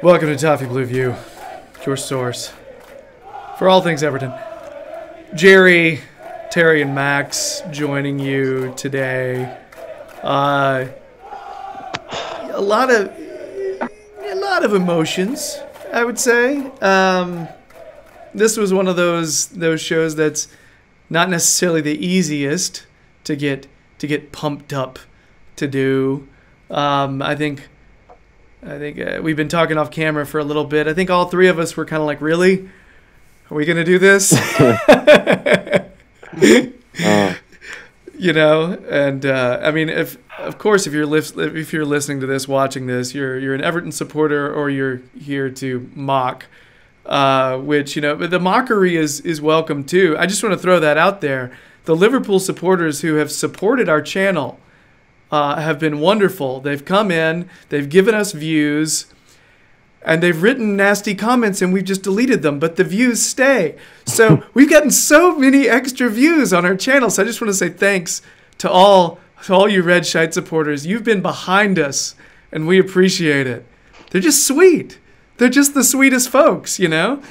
Welcome to Toffee Blue View, your source for all things Everton. Gerry, Terry, and Max joining you today. A lot of emotions, I would say. This was one of those shows that's not necessarily the easiest to get pumped up to do. I think we've been talking off camera for a little bit. I think all three of us were kind of like, really? Are we going to do this? You know, and I mean, if you're listening to this, watching this, you're an Everton supporter or you're here to mock, which, you know, but the mockery is welcome too. I just want to throw that out there. The Liverpool supporters who have supported our channel have been wonderful. They've come in, they've given us views, and they've written nasty comments, and we've just deleted them, but the views stay. So we've gotten so many extra views on our channel. So I just want to say thanks to all you Red Shite supporters. You've been behind us, and we appreciate it. They're just sweet. They're just the sweetest folks, you know?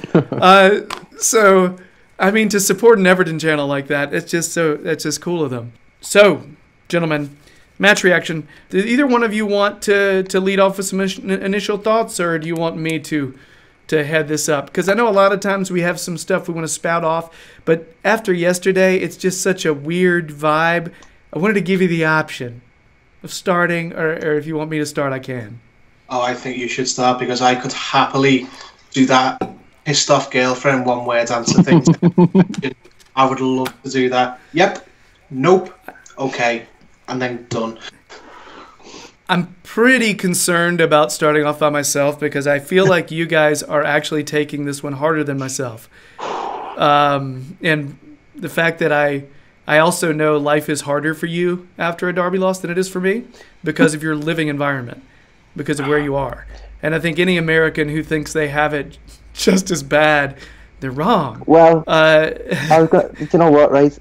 So, I mean, to support an Everton channel like that, that's just cool of them. So, gentlemen, match reaction. Did either one of you want to lead off with some initial thoughts, or do you want me to head this up? Because I know a lot of times we have some stuff we want to spout off, but after yesterday, it's just such a weird vibe. I wanted to give you the option of starting, or if you want me to start, I can. Oh, I think you should start, because I could happily do that pissed off girlfriend one word answer thing. I would love to do that. Yep. Nope. Okay. And then done. I'm pretty concerned about starting off by myself, because I feel like you guys are actually taking this one harder than myself. And the fact that I also know life is harder for you after a Derby loss than it is for me, because of your living environment, because of where you are. And I think any American who thinks they have it just as bad, they're wrong. Well, you know what, right?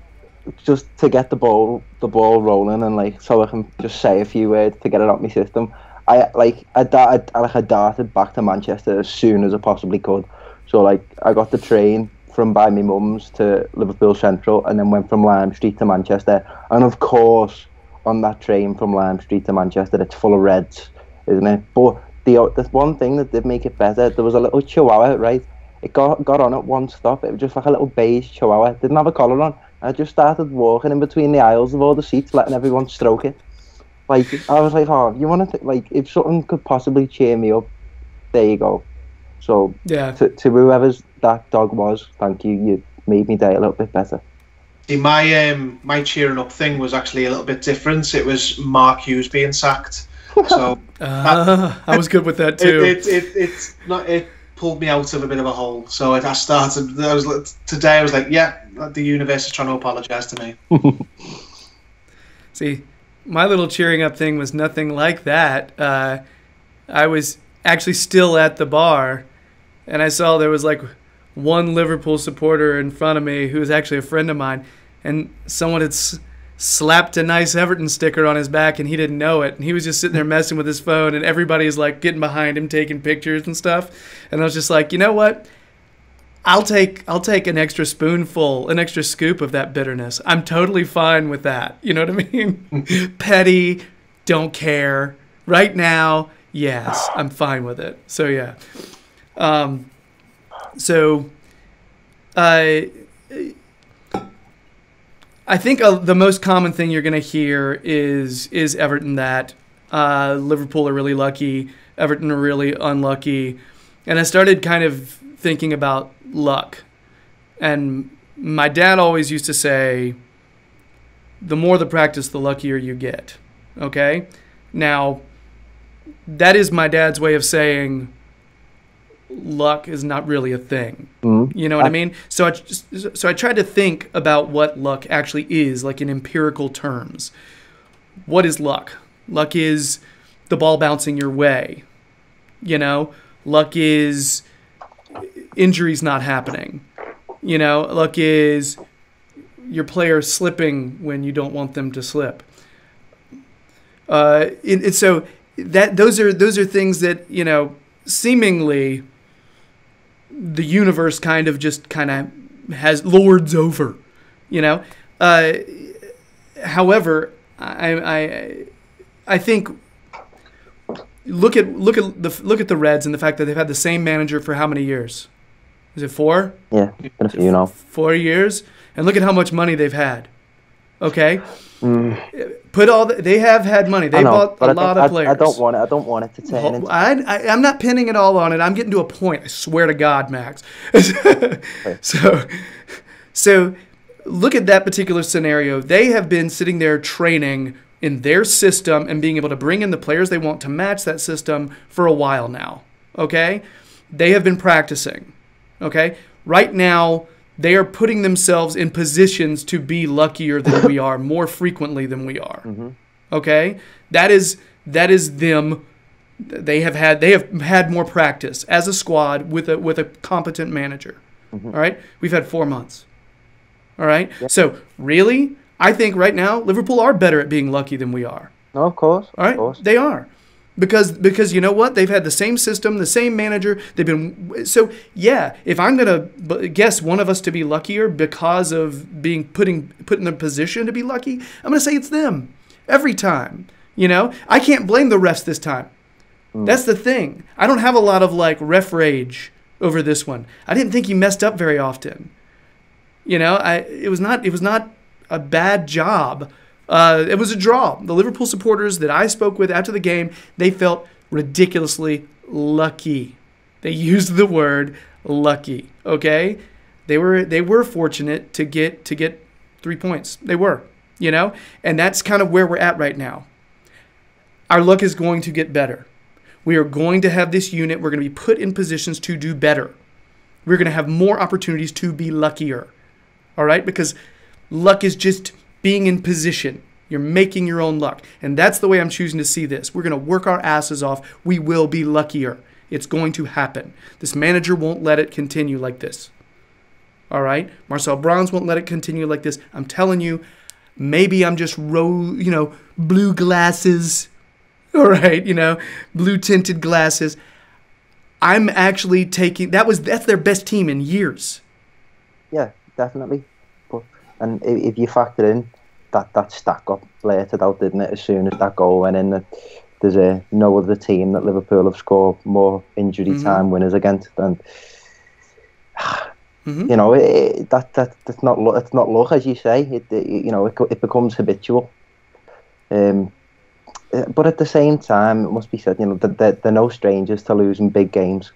Just to get the ball rolling, and like so I can just say a few words to get it out my system. I darted back to Manchester as soon as I possibly could. So like I got the train from by my mum's to Liverpool Central, and then went from Lime Street to Manchester. And of course, on that train from Lime Street to Manchester, it's full of Reds, isn't it? But the one thing that did make it better, there was a little Chihuahua, right? It got on at one stop. It was just like a little beige Chihuahua. It didn't have a collar on. I just started walking in between the aisles of all the seats, letting everyone stroke it. Like, I was like, oh, you want to, like, if something could possibly cheer me up, there you go. So, yeah. To whoever's that dog was, thank you. You made me day a little bit better. See, my cheering up thing was actually a little bit different. It was Mark Hughes being sacked. So I was good with that too. It pulled me out of a bit of a hole. So I was like, yeah, the universe is trying to apologise to me. See, my little cheering up thing was nothing like that. I was actually still at the bar, and I saw there was like one Liverpool supporter in front of me who was actually a friend of mine, and someone had slapped a nice Everton sticker on his back, and he didn't know it, and he was just sitting there messing with his phone, and everybody's like getting behind him, taking pictures and stuff. And I was just like, you know what? I'll take an extra spoonful, an extra scoop of that bitterness. I'm totally fine with that. You know what I mean? Petty, don't care. Right now, yes, I'm fine with it. So yeah. I think the most common thing you're going to hear is Everton that Liverpool are really lucky, Everton are really unlucky. And I started kind of thinking about luck. And my dad always used to say, the more the practice, the luckier you get. Okay? Now, that is my dad's way of saying luck is not really a thing. You know what I mean? So I tried to think about what luck actually is, like in empirical terms. What is luck? Luck is the ball bouncing your way. You know? Luck is injuries not happening. You know? Luck is your player slipping when you don't want them to slip. And so those are things that, you know, seemingly the universe kind of has lords over, you know. However, I think look at the Reds and the fact that they've had the same manager for how many years? Is it 4? Yeah, been a few now. 4 years, and look at how much money they've had. Okay, they have had money. They bought a lot of players. I don't want it to turn into. I'm not pinning it all on it. I'm getting to a point. I swear to God, Max. So look at that particular scenario. They have been sitting there training in their system and being able to bring in the players they want to match that system for a while now. Okay, they have been practicing. Okay, right now they are putting themselves in positions to be luckier than we are, more frequently than we are. Mm-hmm. Okay, that is them. They have had more practice as a squad with a competent manager. Mm-hmm. All right, we've had 4 months. All right, Yep. So really, I think right now Liverpool are better at being lucky than we are. No, of course. All right, of course. They are. Because you know what? They've had the same system, the same manager. They've been so yeah. If I'm gonna guess one of us to be luckier because of being put in the position to be lucky, I'm gonna say it's them every time. You know, I can't blame the refs this time. That's the thing. I don't have a lot of like ref rage over this one. I didn't think he messed up very often. You know, it was not a bad job. It was a draw. The Liverpool supporters that I spoke with after the game, they felt ridiculously lucky. They used the word lucky. Okay, they were fortunate to get 3 points. They were, you know, and that's kind of where we're at right now. Our luck is going to get better. We are going to have this unit. We're going to be put in positions to do better. We're going to have more opportunities to be luckier. All right, because luck is just being in position. You're making your own luck. And that's the way I'm choosing to see this. We're going to work our asses off. We will be luckier. It's going to happen. This manager won't let it continue like this. All right? Marcel Brands won't let it continue like this. I'm telling you, maybe I'm just blue glasses. All right, blue tinted glasses. I'm actually taking that's their best team in years. Yeah, definitely. And if you factor in that stack up blurted out, didn't it, as soon as that goal went in, that there's no other team that Liverpool have scored more injury time winners against, and that's not luck, as you say. It becomes habitual. But at the same time, it must be said, that they're no strangers to losing big games.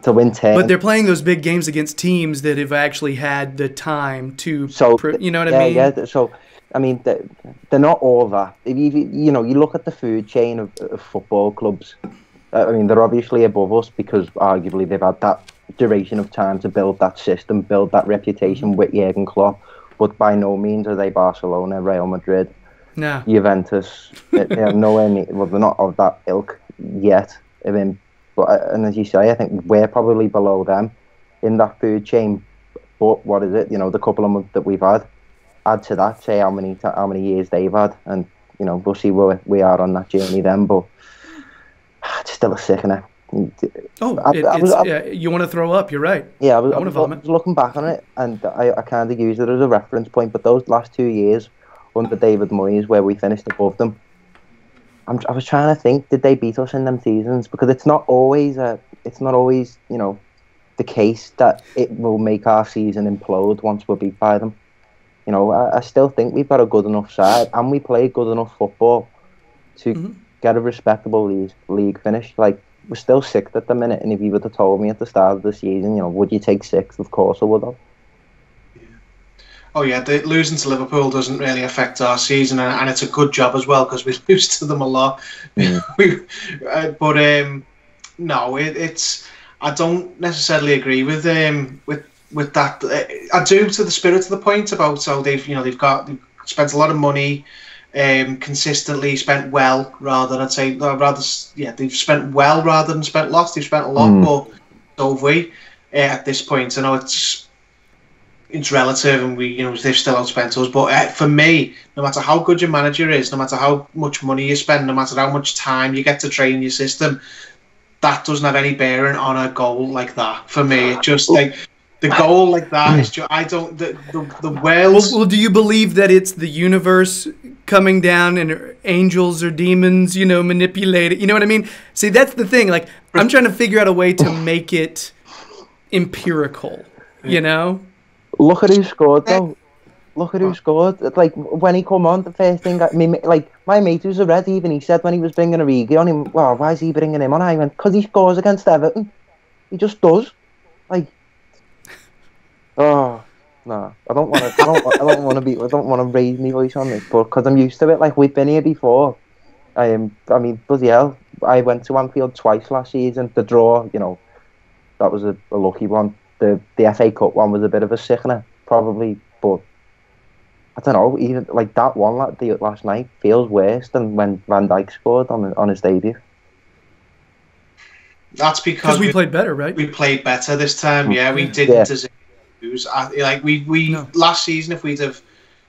To win 10. But they're playing those big games against teams that have actually had the time to, you know what I mean? Yeah, so, I mean, they're not all that. If you look at the food chain of football clubs, I mean, they're obviously above us because arguably they've had that duration of time to build that system, build that reputation with Jurgen Klopp, but by no means are they Barcelona, Real Madrid, Juventus. They're nowhere near, well, they're not of that ilk yet. And as you say, I think we're probably below them in that food chain. But what is it? The couple of months that we've had, add to that, say how many years they've had, and we'll see where we are on that journey then. But it's still a sickener. You want to throw up? You're right. Yeah, I was looking back on it, and I kind of used it as a reference point. But those last 2 years under David Moyes, where we finished above them. I was trying to think, did they beat us in them seasons? Because it's not always the case that it will make our season implode once we're beat by them. I still think we've got a good enough side, and we play good enough football to get a respectable league finish. Like, we're still sixth at the minute, and if you would have told me at the start of the season, would you take sixth? Of course I would have. Oh yeah, losing to Liverpool doesn't really affect our season, and it's a good job as well because we lose to them a lot. No, it's. I don't necessarily agree with that. I do, to the spirit of the point about how they've spent a lot of money, consistently spent well they've spent well rather than spent lots. They've spent a lot, but so have we at this point. I know it's. it's relative, and they've still outspent us. But for me, no matter how good your manager is, no matter how much money you spend, no matter how much time you get to train your system, that doesn't have any bearing on a goal like that. For me, it just like the goal like that is just, I don't the Wales. Well, do you believe that it's the universe coming down and angels or demons, manipulate it? You know what I mean? See, that's the thing. Like, I'm trying to figure out a way to make it empirical. Look at who scored, though. Look at who scored. Like, when he come on, the first thing, my mate who's a Red, even he said when he was bringing Origi on him, well, why is he bringing him on? I went, because he scores against Everton. He just does. Like, oh, no. I don't want to raise my voice on this, but because I'm used to it. Like, we've been here before. I mean, bloody hell. I went to Anfield twice last season. The draw, that was a lucky one. The FA Cup one was a bit of a sickener, probably, but I don't know. Even like that one last night feels worse than when Van Dijk scored on his debut. That's because we played better, right? We played better this time. Yeah, we didn't deserve to lose. Last season, if we'd have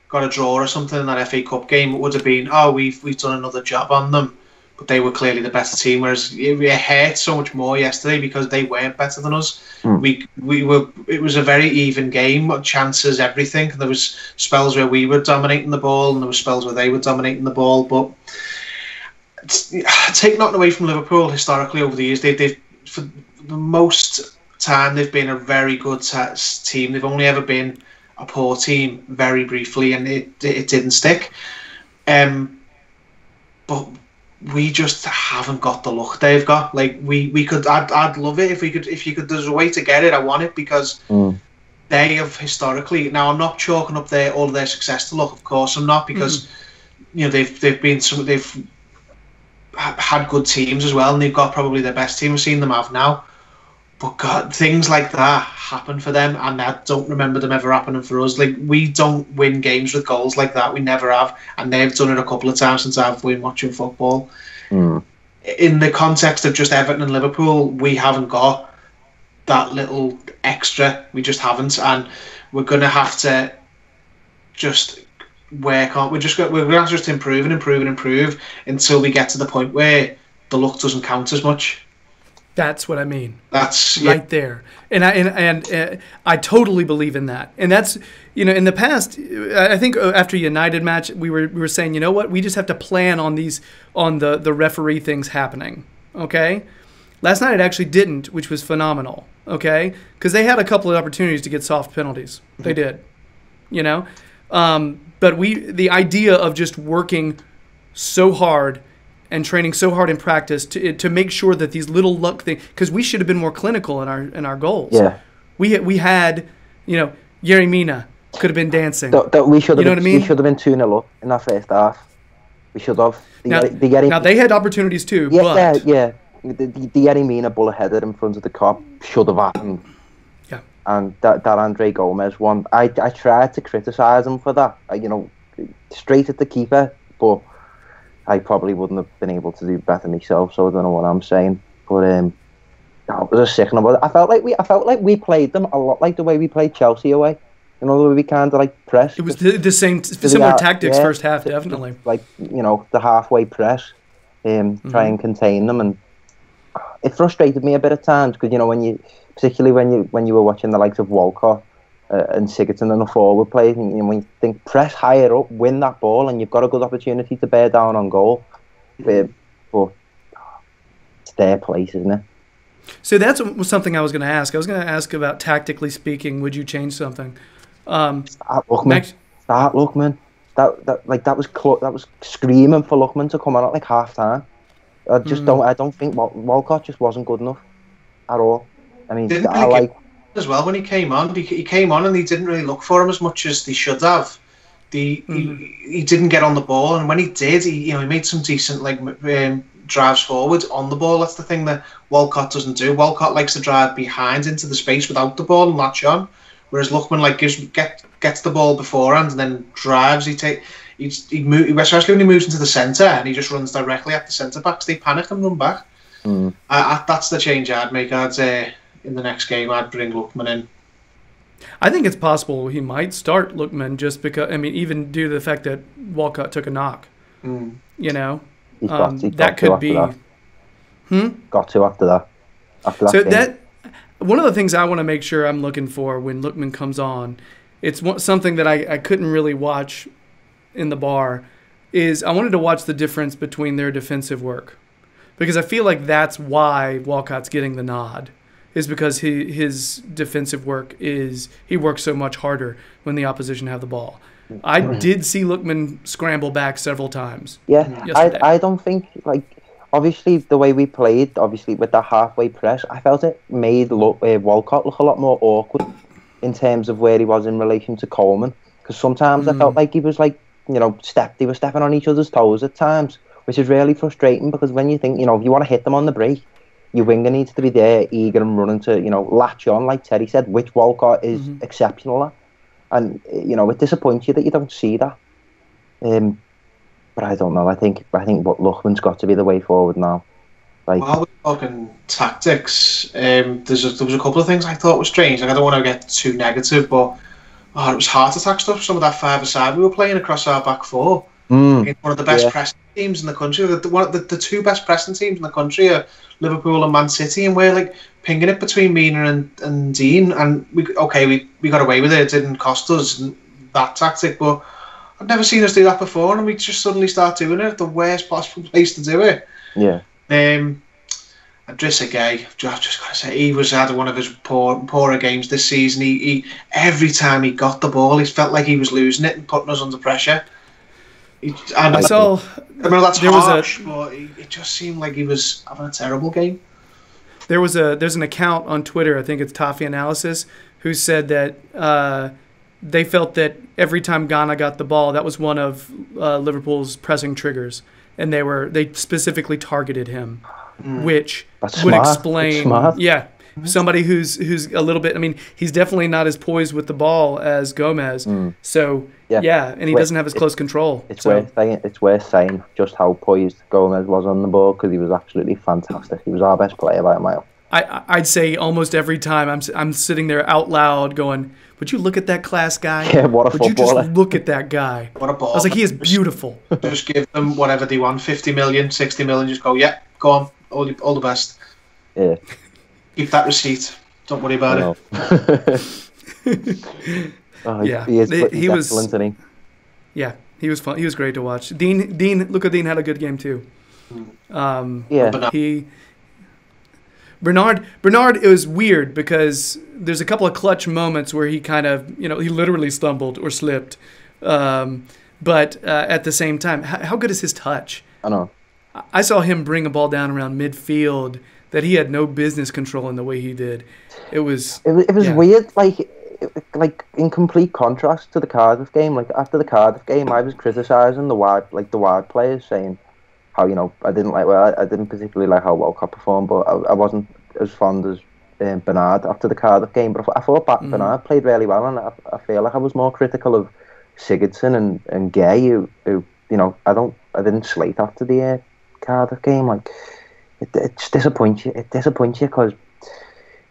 got a draw or something in that FA Cup game, it would have been, we've done another job on them. But they were clearly the better team, whereas it hurt so much more yesterday because they weren't better than us. It was a very even game, chances, everything. There was spells where we were dominating the ball, and there were spells where they were dominating the ball. But take nothing away from Liverpool historically over the years. They've for the most time they've been a very good team. They've only ever been a poor team very briefly, and it didn't stick. But we just haven't got the luck they've got. Like we could, I'd love it if you could. There's a way to get it. I want it because they have historically. Now I'm not chalking up all of their success to luck. Of course I'm not, because they've had good teams as well, and they've got probably their best team. We've seen them have now. But God, things like that happen for them, and I don't remember them ever happening for us. Like, we don't win games with goals like that. We never have, and they've done it a couple of times since I've been watching football. In the context of just Everton and Liverpool, we haven't got that little extra. We just haven't, and we're going to have to just work on. We're going to have to just improve and improve and improve until we get to the point where the luck doesn't count as much. That's what I mean. That's right there, and I totally believe in that. And that's, in the past, I think after United match, we were saying, you know what, we just have to plan on the referee things happening. Okay, last night it actually didn't, which was phenomenal. Okay, because they had a couple of opportunities to get soft penalties. They did, but the idea of just working so hard and training so hard in practice to make sure that these little luck things, because we should have been more clinical in our goals. Yeah, we had, Gerry Mina could have been dancing. We should have. You know what I mean? We should have been 2-0 up in that first half. We should have. Now they had opportunities too. Yeah, the Gerry Mina bullet header in front of the cop should have happened. Yeah, and that Andre Gomez one, I tried to criticise him for that. Straight at the keeper, but I probably wouldn't have been able to do better myself, so I don't know what I'm saying. But it was a sickener. But I felt like we played them a lot like the way we played Chelsea away. The way we kind of like press. It was the same similar tactics first half, definitely. Like the halfway press, try and contain them, and it frustrated me a bit at times because particularly when you were watching the likes of Walcott and Sigurdsson and the forward players, and when you think press higher up, win that ball, and you've got a good opportunity to bear down on goal. But it's their place, isn't it? So that's something I was going to ask. I was going to ask about, tactically speaking, would you change something? Start Lookman. That was screaming for Lookman to come on at like half time. I don't think Walcott just wasn't good enough at all. I mean, as well when he came on and they didn't really look for him as much as they should have. He didn't get on the ball, and when he did, he made some decent drives forward on the ball. That's the thing that Walcott doesn't do. Walcott likes to drive behind into the space without the ball and latch on, whereas Lookman gets the ball beforehand and then drives. Especially when he moves into the centre and he just runs directly at the centre backs. They panic and run back. That's the change I'd make. In the next game, I'd bring Lookman in. I think it's possible he might start Lookman just because, I mean, even due to the fact that Walcott took a knock. You know? He's got that to could be. Got to after that. So that one of the things I want to make sure I'm looking for when Lookman comes on, it's something that I couldn't really watch in the bar, is I wanted to watch the difference between their defensive work. Because I feel like that's why Walcott's getting the nod, is because his defensive work he works so much harder when the opposition have the ball. I did see Lookman scramble back several times. Yeah, I don't think, like, obviously the way we played, obviously with the halfway press, I felt it made Walcott look a lot more awkward in terms of where he was in relation to Coleman. Because sometimes I felt like he was like, you know, they were stepping on each other's toes at times, which is really frustrating because when you think, you know, if you want to hit them on the break, your winger needs to be there, eager and running to, you know, latch on, like Terry said, which Walcott is exceptional at. And, you know, it disappoints you that you don't see that. But I don't know. I think what Lookman's got to be the way forward now. Like, while we're talking tactics, there was a couple of things I thought were strange. Like, I don't want to get too negative, but it was heart attack stuff. Some of that five-a-side we were playing across our back four. One of the best pressing teams in the country. The two best pressing teams in the country are Liverpool and Man City, and we're like pinging it between Mina and Dean. And we got away with it. It didn't cost us that tactic, but I've never seen us do that before, and we just suddenly start doing it at the worst possible place to do it. Yeah. Idrissa Gueye, I've just got to say, he had one of his poorer games this season. He every time he got the ball, he felt like he was losing it and putting us under pressure. I know that's harsh, but it just seemed like he was having a terrible game. There's an account on Twitter, I think it's Toffee Analysis, who said that they felt that every time Ghana got the ball, that was one of Liverpool's pressing triggers, and they specifically targeted him, which would explain. Yeah, somebody who's a little bit. I mean, he's definitely not as poised with the ball as Gomez. So and he doesn't have as close control. It's worth saying just how poised Gomez was on the ball because he was absolutely fantastic. He was our best player by a mile. I'd say almost every time I'm sitting there out loud going, would you look at that class guy? Yeah, what a footballer. Would you just look at that guy? What a ball. I was like, he is beautiful. Just give them whatever they want, 50 million, 60 million, just go, yeah, go on, all the best. Yeah. Keep that receipt. Don't worry about it. He was excellent, isn't he? Yeah, he was fun. He was great to watch. Luka Dean had a good game too. Bernard, it was weird because there's a couple of clutch moments where he kind of, he literally stumbled or slipped. But at the same time, how good is his touch? I know. I saw him bring a ball down around midfield that he had no business controlling the way he did. It was weird, like in complete contrast to the Cardiff game. Like after the Cardiff game, I was criticising the wide players, saying how I didn't particularly like how Walcott performed, but I wasn't as fond as Bernard after the Cardiff game. But I thought Bernard played really well, and I feel like I was more critical of Sigurdsson and Gay, who I didn't slate after the Cardiff game. Like it just disappoints you. It disappoints you because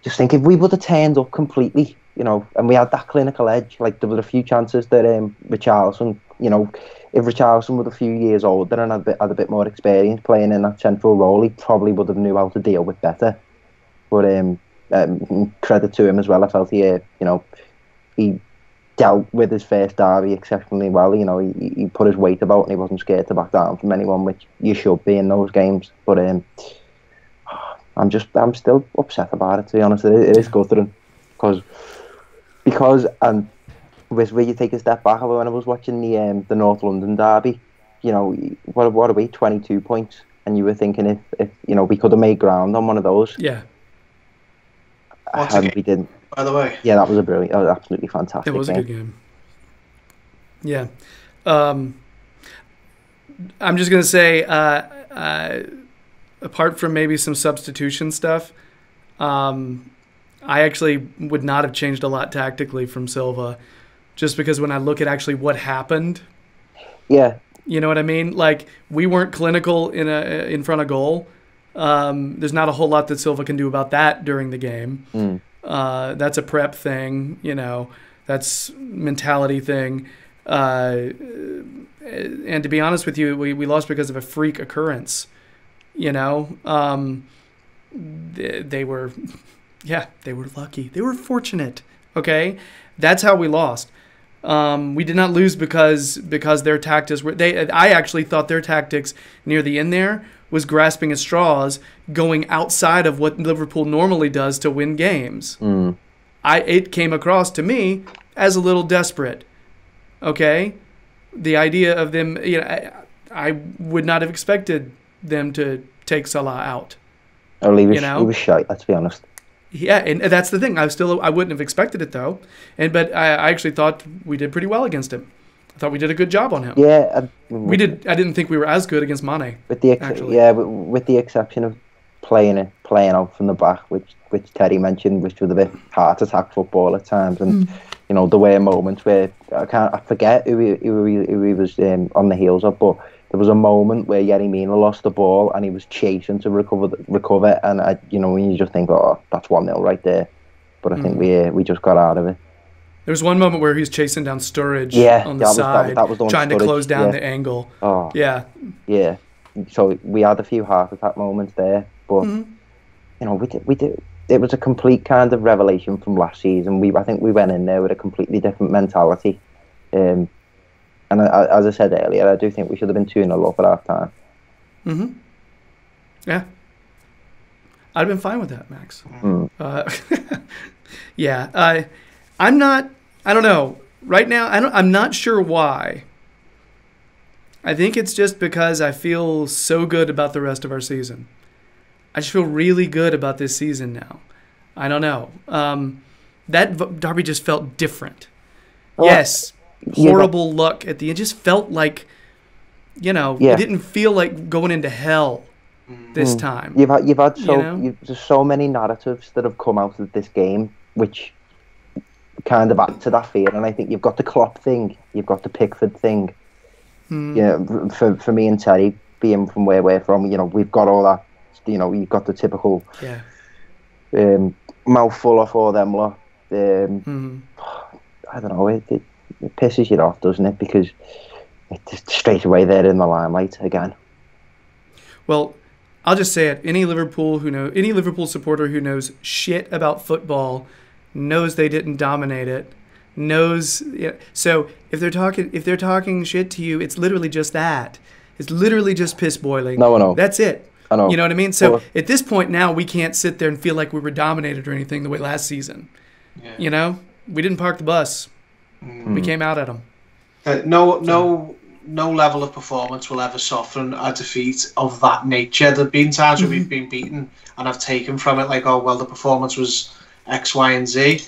just think if we would have turned up completely, and we had that clinical edge. Like there were a few chances that Richarlison, if Richarlison was a few years older and had a bit more experience playing in that central role, he probably would have knew how to deal with better. But credit to him as well. I felt he dealt with his first derby exceptionally well. He put his weight about and he wasn't scared to back down from anyone, which you should be in those games. But I'm still upset about it, to be honest. It is guttering because where you take a step back, when I was watching the North London derby, what are we, 22 points, and you were thinking if we could have made ground on one of those. Yeah. We didn't. By the way. Yeah, that was absolutely fantastic. It was a good game. Yeah. I'm just gonna say, apart from maybe some substitution stuff, I actually would not have changed a lot tactically from Silva, just because when I look at actually what happened. Yeah. You know what I mean? Like, we weren't clinical in front of goal. There's not a whole lot that Silva can do about that during the game. That's a prep thing, that's mentality thing. And to be honest with you, we lost because of a freak occurrence. They were lucky. They were fortunate. Okay, that's how we lost. We did not lose because their tactics were. I actually thought their tactics near the end there was grasping at straws, going outside of what Liverpool normally does to win games. It came across to me as a little desperate. Okay, the idea of them, I would not have expected them to take Salah out. Oh, he was shite. Let's be honest. Yeah, and that's the thing. I wouldn't have expected it though, but I actually thought we did pretty well against him. I thought we did a good job on him. Yeah, we did. I didn't think we were as good against Mane. With the exception of playing out from the back, which Terry mentioned, which was a bit heart attack football at times, and there were moments where I forget who he was on the heels of, but there was a moment where Yerry Mina lost the ball and he was chasing to recover, and when you just think, oh, that's 1-0 right there, but I think we just got out of it. There was one moment where he's chasing down Sturridge on the side, that was trying to close down the angle. Oh, yeah. So we had a few heart attack moments there, but we did. It was a complete kind of revelation from last season. I think we went in there with a completely different mentality. And as I said earlier, I do think we should have been 2-0 up at half time. Yeah. I'd have been fine with that, Max. I don't know. Right now, I'm not sure why. I think it's just because I feel so good about the rest of our season. I just feel really good about this season now. I don't know. That derby just felt different. Yes, horrible luck at the end. Just felt like, it didn't feel like going into hell this time. There's so many narratives that have come out of this game, which kind of add to that fear. And I think you've got the Klopp thing, you've got the Pickford thing. For me and Terry being from where we're from, we've got all that. You've got the typical mouthful of all them lot. I don't know, it pisses you off, doesn't it? Because it's straight away they're in the limelight again. Well, I'll just say it. Any Liverpool supporter who knows shit about football knows they didn't dominate it. So if they're talking shit to you, it's literally just that. It's literally just piss boiling. No. That's it. I know. You know what I mean? So at this point now, we can't sit there and feel like we were dominated or anything the way last season. Yeah. We didn't park the bus. We came out at them. No level of performance will ever soften a defeat of that nature. There have been times where we've been beaten and I've taken from it like, oh, well, the performance was X, Y, and Z.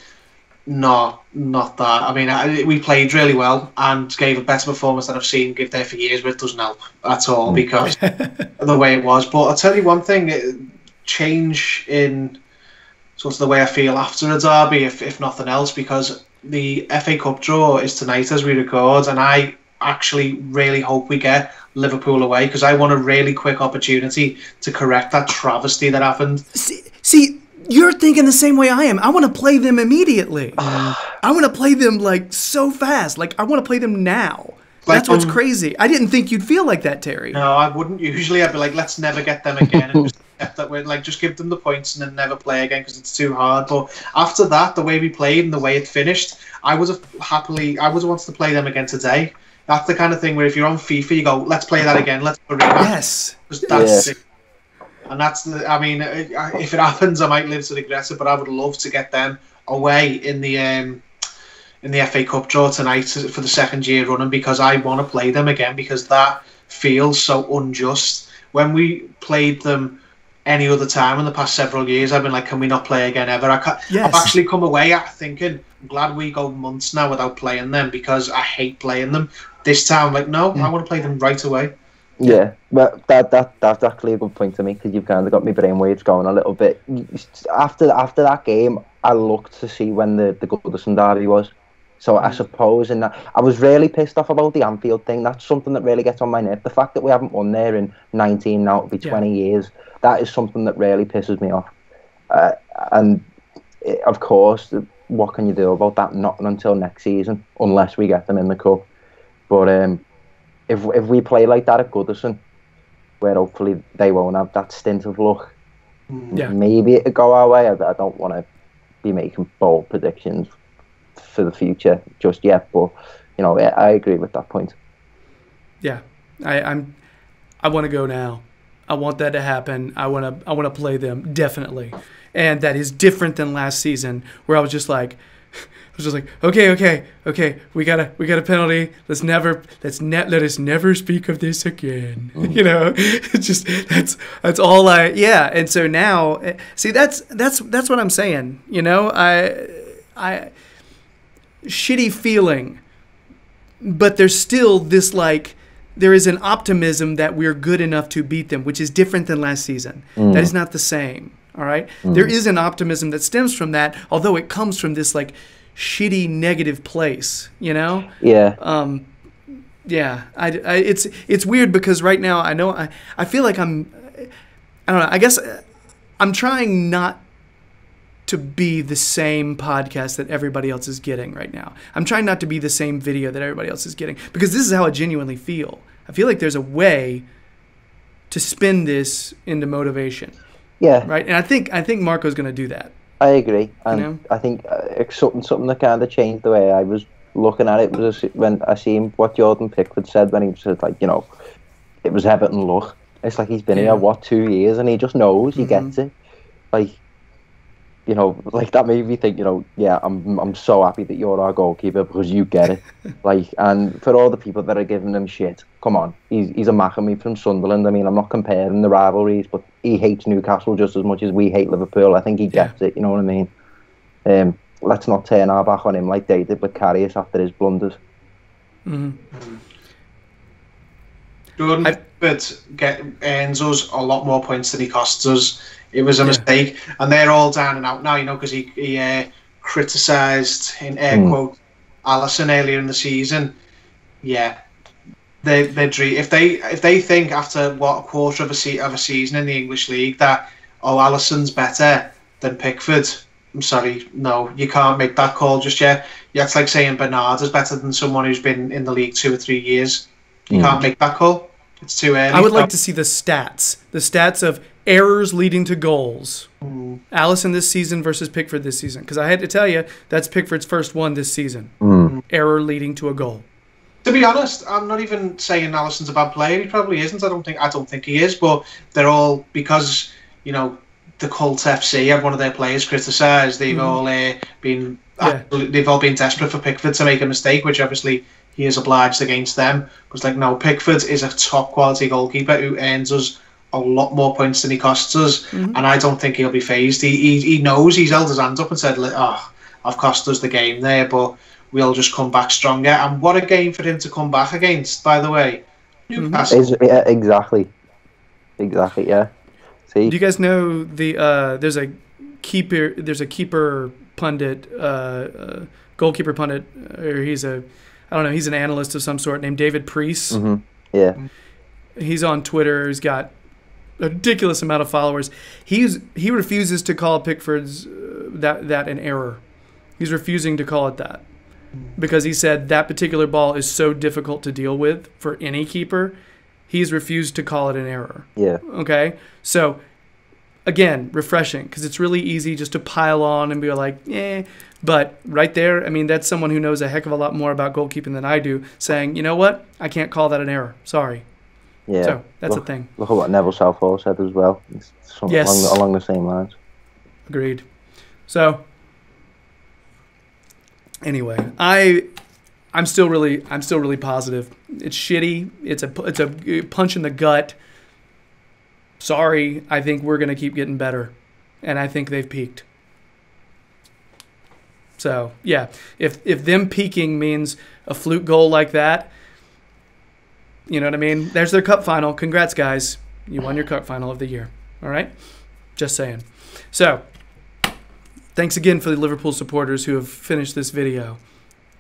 No, not that. I mean, we played really well and gave a better performance than I've seen give there for years, but it doesn't help at all because of the way it was. But I'll tell you one thing, change in sort of the way I feel after a derby, if nothing else, because the FA Cup draw is tonight as we record, and I actually really hope we get Liverpool away because I want a really quick opportunity to correct that travesty that happened. See, you're thinking the same way I am. I want to play them immediately. I want to play them so fast. I want to play them now. That's what's crazy. I didn't think you'd feel like that, Terry. No, I wouldn't usually. I'd be like, let's never get them again, and just accept that we're just give them the points and then never play again because it's too hard. But after that, the way we played and the way it finished, I would have wanted to play them again today. That's the kind of thing where if you're on FIFA, you go, let's play that again. Let's go. Yes. That's it. And that's if it happens, I might live to regret it. But I would love to get them away in the FA Cup draw tonight for the second year running because I want to play them again because that feels so unjust. When we played them any other time in the past several years, I've been like, can we not play again ever? I've actually come away thinking, I'm glad we go months now without playing them because I hate playing them. This time, I want to play them right away. Yeah, but that's actually a good point to me because you've kind of got my brainwaves going a little bit. After that game, I looked to see when the Goodison derby was. So I suppose in that, I was really pissed off about the Anfield thing. That's something that really gets on my nerve. The fact that we haven't won there in 19, now it'll be 20 years. That is something that really pisses me off. And of course, what can you do about that? Not until next season, unless we get them in the cup. But if we play like that at Goodison, where hopefully they won't have that stint of luck, maybe it'll go our way. I don't want to be making bold predictions for the future just yet, but you know, I agree with that point. Yeah, I want to go now. I want that to happen. I want to play them definitely, and that is different than last season where I was just like, okay, we got a penalty. Let us never speak of this again. You know, it's just that's all and so now, see, that's what I'm saying. You know, I shitty feeling, but there's still this there is an optimism that we're good enough to beat them, which is different than last season. That is not the same. All right, there is an optimism that stems from that, although it comes from this shitty negative place, you know? Yeah. It's weird because right now I feel like I don't know, I guess I'm trying not to be the same podcast that everybody else is getting right now. I'm trying not to be the same video that everybody else is getting, because this is how I genuinely feel. I feel like there's a way to spin this into motivation. Yeah. Right? And I think Marco's going to do that. I agree, and I think something that kind of changed the way I was looking at it was when I seen what Jordan Pickford said when he said, you know, it was Everton luck. It's like he's been here 2 years and he just knows, he gets it. You know, that made me think, you know, I'm so happy that you're our goalkeeper because you get it. And for all the people that are giving him shit, come on, he's a Macamee from Sunderland. I mean, I'm not comparing the rivalries, but he hates Newcastle just as much as we hate Liverpool. I think he gets it, you know what I mean? Let's not turn our back on him like they did with Karius after his blunders. Jordan earns us a lot more points than he costs us. It was a mistake, and they're all down and out now, you know, because he criticised, in air quote, Alisson earlier in the season. Yeah, if they think after a quarter of a season in the English league that Alisson's better than Pickford, I'm sorry, no, you can't make that call just yet. Yeah, it's like saying Bernard is better than someone who's been in the league 2 or 3 years. You can't make that call. It's too early. I would like to see the stats of errors leading to goals. Alisson this season versus Pickford this season. Because I had to tell you, that's Pickford's first one this season. Error leading to a goal. To be honest, I'm not even saying Alisson's a bad player. He probably isn't. I don't think he is. But they're all, because, you know, the Cult FC had one of their players criticised. They've all been desperate for Pickford to make a mistake, which obviously he is obliged against them. But it's no, Pickford is a top quality goalkeeper who earns us a lot more points than he costs us, and I don't think he'll be phased. He knows, he's held his hands up and said, I've cost us the game there, but we'll just come back stronger. And what a game for him to come back against, by the way. Newcastle. Yeah, exactly, yeah. See? Do you guys know there's a keeper pundit, goalkeeper pundit, or he's an analyst of some sort named David Priest. Yeah. He's on Twitter. He's got a ridiculous amount of followers. He refuses to call Pickford's that an error. He's refusing to call it that because he said that particular ball is so difficult to deal with for any keeper. He's refused to call it an error. Yeah. Okay. So again, refreshing, because it's really easy just to pile on and be like, But right there, I mean, that's someone who knows a heck of a lot more about goalkeeping than I do, saying, you know what, I can't call that an error. Sorry. Yeah. So that's a thing. Look at what Neville Southall said as well. It's along the same lines. Agreed. So anyway, I'm still really positive. It's shitty. It's a punch in the gut. Sorry, I think we're gonna keep getting better, and I think they've peaked. So yeah, if them peaking means a fluke goal like that, you know what I mean? There's their cup final. Congrats, guys. You won your cup final of the year. All right? Just saying. So, thanks again for the Liverpool supporters who have finished this video.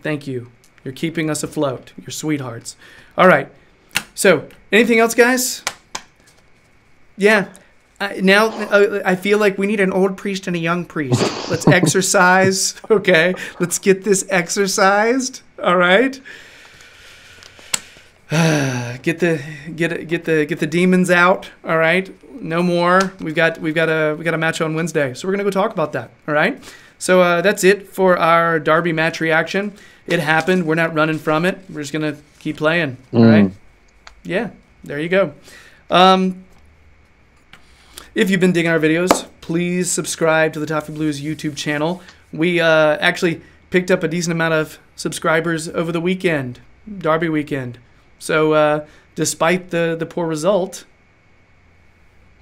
Thank you. You're keeping us afloat. You're sweethearts. All right. So, anything else, guys? Yeah. I feel like we need an old priest and a young priest. Let's exercise, okay? Let's get this exercised, all right? Get the demons out, all right? No more. We've got a match on Wednesday, so we're gonna go talk about that, all right? So that's it for our Derby match reaction. It happened. We're not running from it. We're just gonna keep playing, all right? Yeah, there you go. If you've been digging our videos, please subscribe to the Toffee Blues YouTube channel. We actually picked up a decent amount of subscribers over the weekend, Derby weekend. So despite the poor result,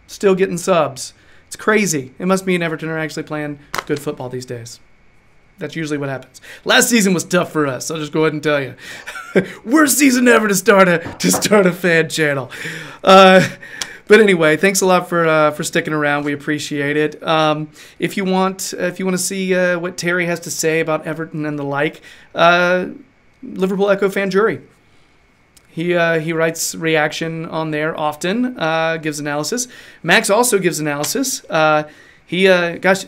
still getting subs. It's crazy. It must mean Everton are actually playing good football these days. That's usually what happens. Last season was tough for us. I'll just go ahead and tell you. Worst season ever to start a fan channel. But anyway, thanks a lot for sticking around. We appreciate it. If you want to see what Terry has to say about Everton and the like, Liverpool Echo fan Gerry. He writes reaction on there often. Gives analysis. Max also gives analysis. Gosh,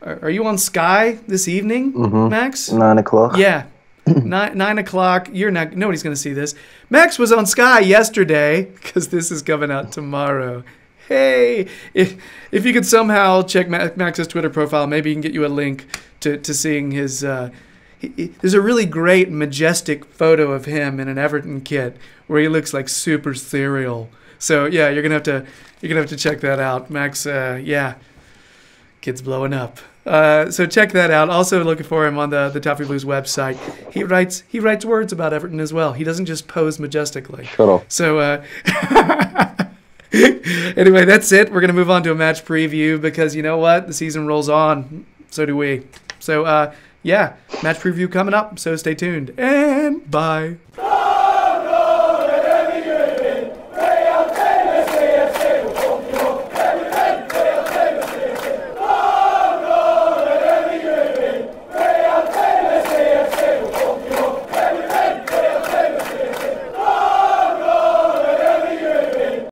are you on Sky this evening, Max? 9 o'clock. Yeah. 9 o'clock. Nobody's going to see this. Max was on Sky yesterday because this is coming out tomorrow. Hey, if you could somehow check Max's Twitter profile, maybe he can get you a link to seeing his. There's a really great, majestic photo of him in an Everton kit where he looks like super serial. So yeah, you're gonna have to check that out. Max, yeah, kid's blowing up. So check that out. Also looking for him on the Toffee Blues website. He writes words about Everton as well. He doesn't just pose majestically. Shut up. So anyway, that's it. We're gonna move on to a match preview because you know what? The season rolls on. So do we. So yeah, match preview coming up. So stay tuned and bye.